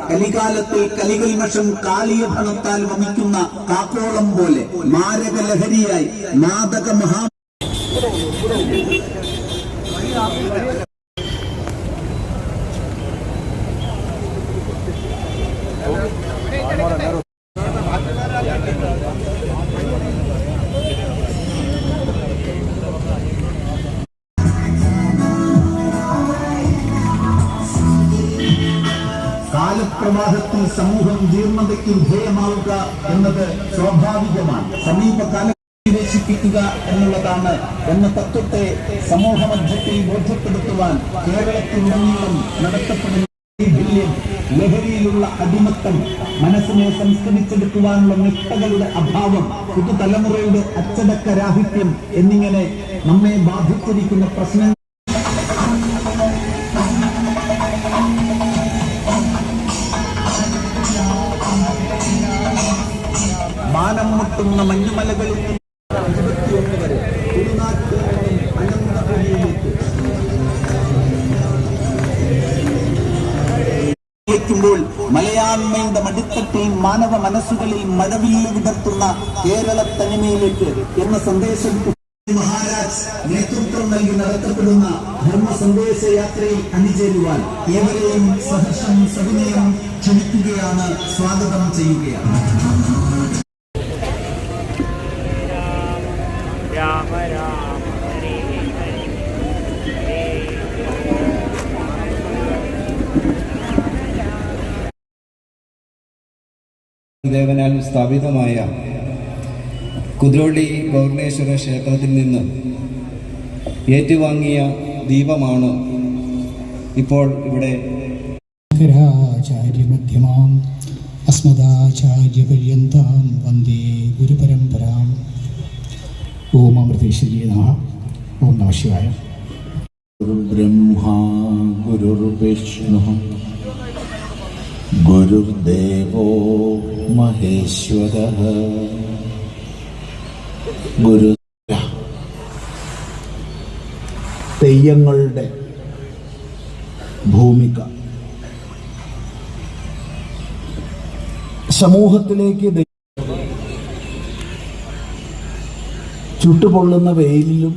കലികാലത്തിൽ കലികൽമഷം കാളിയഭണത്താൽ വമിക്കുന്ന കാക്കോളം പോലെ മാരക ലഹരിയായി മാദക മഹാ കാലപ്രവാഹത്തിൽ സമൂഹം ജീർണതയ്ക്ക് വിധേയമാവുക എന്നത് സ്വാഭാവികമാണ്. സമീപകാലം നിവേശിപ്പിക്കുക എന്നുള്ളതാണ് എന്ന തത്വത്തെ സമൂഹമധ്യത്തിൽ ബോധ്യപ്പെടുത്തുവാൻ കേരളത്തിലുടനീളം നടത്തപ്പെടുന്ന ലഹരിയിലുള്ള അടിമത്തം, മനസ്സിനെ സംസ്കരിച്ചെടുക്കുവാനുള്ള നിഷ്ഠകളുടെ അഭാവം, പുതുതലമുറയുടെ അച്ചടക്കരാഹിത്യം എന്നിങ്ങനെ നമ്മെ ബാധിച്ചിരിക്കുന്ന പ്രശ്നങ്ങൾ മാനം മുട്ടുന്ന മഞ്ഞുമലകളിൽ വരെ ുമ്പോൾ മലയാണ്മയുടെ മടിത്തട്ടിൽ മാനവ മനസ്സുകളിൽ മഴവില്ല് വിടർത്തുന്ന കേരള തനിമയിലേക്ക് എന്ന സന്ദേശം മഹാരാജ് നേതൃത്വം നൽകി നടത്തപ്പെടുന്ന ധർമ്മ സന്ദേശ യാത്രയിൽ അണിചേരുവാൻ ഏവരെയും സഹർഷം സവിനയം ക്ഷണിക്കുകയാണ്, സ്വാഗതം ചെയ്യുകയാണ്. ദേവനാൽ സ്ഥാപിതമായ കുദ്രോളി ഗൗർണേശ്വര ക്ഷേത്രത്തിൽ നിന്ന് ഏറ്റുവാങ്ങിയ ദീപമാണ് ഇപ്പോൾ ഇവിടെ. ശങ്കരാചാര്യമധ്യമാം അസ്മദാചാര്യപര്യന്താം വന്ദേ ഗുരുപരമ്പരാം. ഓം അമൃതേശ്വരീയ നമഃ. ഓം നമഃ ശിവായ. ഗുരുബ്രഹ്മാ ഗുരുർവിഷ്ണു ഗുരുദേവോ മഹേശ്വരഃ. ഗുരു തെയ്യങ്ങളുടെ ഭൂമിക സമൂഹത്തിലേക്ക് ചുട്ടുപൊള്ളുന്ന വെയിലിലും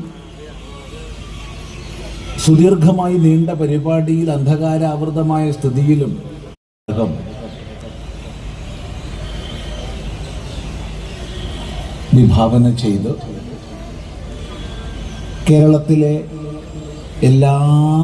സുദീർഘമായി നീണ്ട പരിപാടിയിൽ അന്ധകാരാവൃതമായ സ്ഥിതിയിലും വിഭാവന ചെയ്ത് കേരളത്തിലെ എല്ലാ